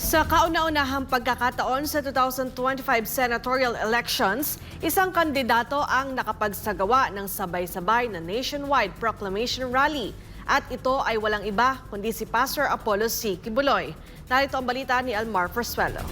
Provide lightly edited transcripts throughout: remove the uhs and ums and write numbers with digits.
Sa kauna-unahang pagkakataon sa 2025 senatorial elections, isang kandidato ang nakapagsagawa ng sabay-sabay na nationwide proclamation rally. At ito ay walang iba kundi si Pastor Apollo C. Kibuloy. Narito ang balita ni Almar Forsuelo.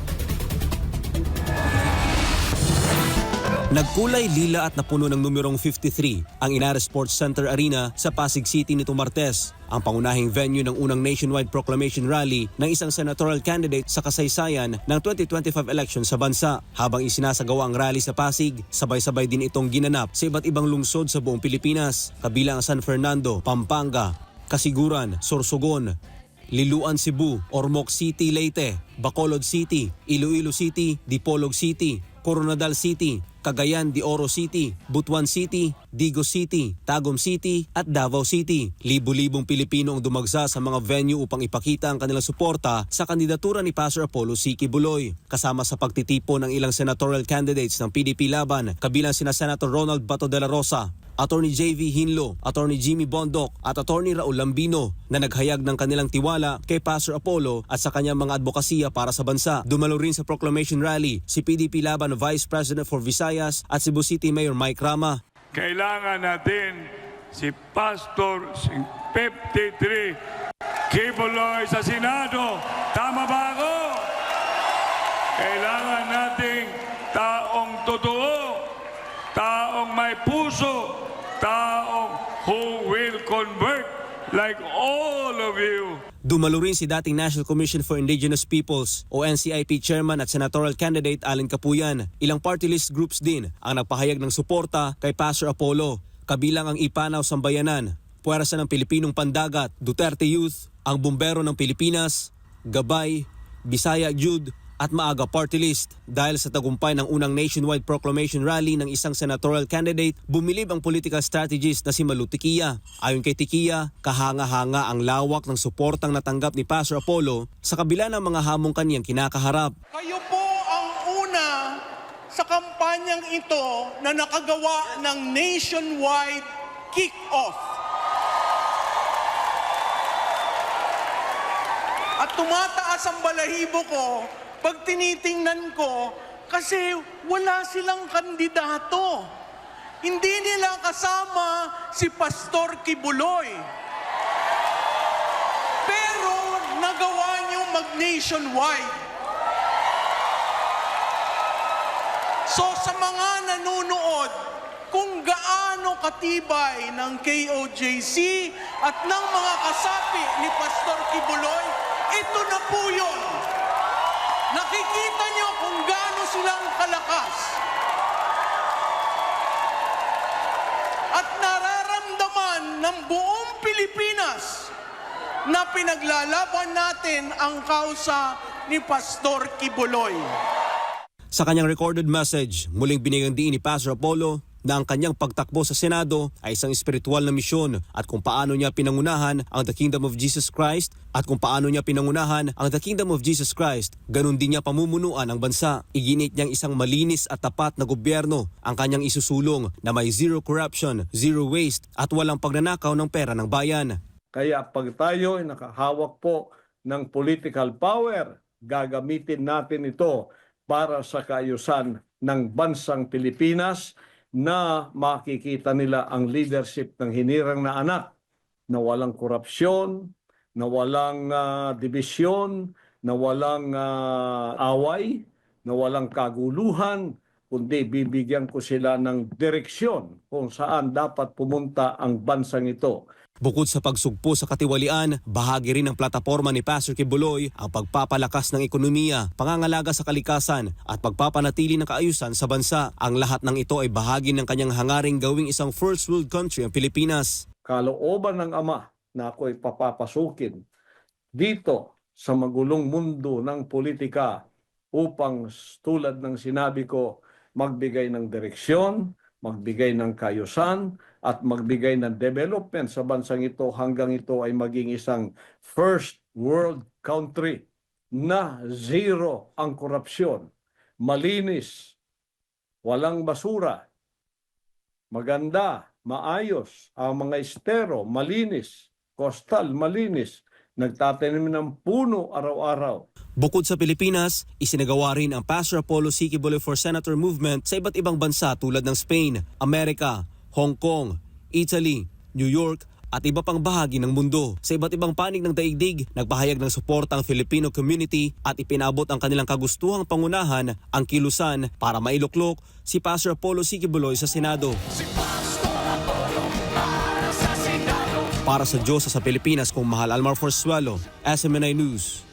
Nagkulay lila at napuno ng numerong 53 ang Inares Sports Center Arena sa Pasig City nitong Martes, ang pangunahing venue ng unang nationwide proclamation rally ng isang senatorial candidate sa kasaysayan ng 2025 election sa bansa. Habang isinasagawa ang rally sa Pasig, sabay-sabay din itong ginanap sa iba't ibang lungsod sa buong Pilipinas, kabilang ang San Fernando, Pampanga, Kasiguran, Sorsogon, Liloan, Cebu, Ormoc City, Leyte, Bacolod City, Iloilo City, Dipolog City, Coronadal City, Cagayan de Oro City, Butuan City, Digos City, Tagum City at Davao City. Libu-libong Pilipino ang dumagsa sa mga venue upang ipakita ang kanilang suporta sa kandidatura ni Pastor Apollo C. Kibuloy. Kasama sa pagtitipon ng ilang senatorial candidates ng PDP laban, kabilang sina Senator Ronald Bato de la Rosa, Attorney J.V. Hinlo, Attorney Jimmy Bondoc at Attorney Raul Lambino na naghayag ng kanilang tiwala kay Pastor Apollo at sa kanyang mga advokasya para sa bansa. Dumalo rin sa proclamation rally si PDP laban Vice President for Visayas at Cebu City Mayor Mike Rama. Kailangan natin si Pastor 53 Kibuloy sa Senado. Tama ba ako? Kailangan nating taong totoo, taong may puso, taong who will convert like all of you. Dumalo rin si dating National Commission for Indigenous Peoples o NCIP Chairman at Senatorial Candidate Allen Capuyan. Ilang party list groups din ang nagpahayag ng suporta kay Pastor Apollo, kabilang ang Ipanaw Sambayanan, Puwersa ng Pilipinong Pandagat, Duterte Youth, ang Bumbero ng Pilipinas, Gabay, Bisaya Jude at Maaga Party List. Dahil sa tagumpay ng unang nationwide proclamation rally ng isang senatorial candidate, bumilib ang political strategist na si Malu Tiquia. Ayon kay Tiquia, kahanga-hanga ang lawak ng suportang natanggap ni Pastor Apollo sa kabila ng mga hamong kaniyang kinakaharap. Kayo po ang una sa kampanyang ito na nakagawa ng nationwide kick-off. At tumataas ang balahibo ko pag tinitingnan ko, kasi wala silang kandidato. Hindi nila kasama si Pastor Kibuloy. Pero nagawa niyo mag-nationwide. So sa mga nanonood, kung gaano katibay ng KOJC at ng mga kasapi ni Pastor Kibuloy, ito na po yun. Nakikita nyo kung gaano silang kalakas. At nararamdaman ng buong Pilipinas na pinaglalaban natin ang kausa ni Pastor Kibuloy. Sa kanyang recorded message, muling binigyang diin ni Pastor Apollo na ang kanyang pagtakbo sa Senado ay isang espiritual na misyon at kung paano niya pinangunahan ang The Kingdom of Jesus Christ ganun din niya pamumunuan ang bansa. Iginit niyang isang malinis at tapat na gobyerno ang kanyang isusulong na may zero corruption, zero waste at walang pagnanakaw ng pera ng bayan. Kaya pag tayo ay nakahawak po ng political power, gagamitin natin ito para sa kaayusan ng bansang Pilipinas, na makikita nila ang leadership ng hinirang na anak na walang korupsyon, na walang dibisyon, na walang away, na walang kaguluhan, kundi bibigyan ko sila ng direksyon kung saan dapat pumunta ang bansang ito. Bukod sa pagsugpo sa katiwalian, bahagi rin ng plataporma ni Pastor Kibuloy ang pagpapalakas ng ekonomiya, pangangalaga sa kalikasan at pagpapanatili ng kaayusan sa bansa. Ang lahat ng ito ay bahagi ng kanyang hangaring gawing isang first world country ang Pilipinas. Kalooban ng Ama na ako'y papapasukin dito sa magulong mundo ng politika upang tulad ng sinabi ko, magbigay ng direksyon, magbigay ng kaayusan, at magbigay ng development sa bansang ito hanggang ito ay maging isang first world country na zero ang korupsyon, malinis, walang basura, maganda, maayos, ang mga estero, malinis, coastal, malinis, nagtatanim ng puno araw-araw. Bukod sa Pilipinas, isinagawa rin ang Pastor Apollo C. Quiboloy for Senator movement sa iba't ibang bansa tulad ng Spain, Amerika, Hong Kong, Italy, New York at iba pang bahagi ng mundo. Sa iba't ibang panig ng daigdig, nagpahayag ng suporta ang Filipino community at ipinabot ang kanilang kagustuhang pangunahan ang kilusan para mailuklok si Pastor Apollo C. Quiboloy sa Senado. Para sa Diyos sa Pilipinas, kung Mahal Almar Forzuelo, SMNI News.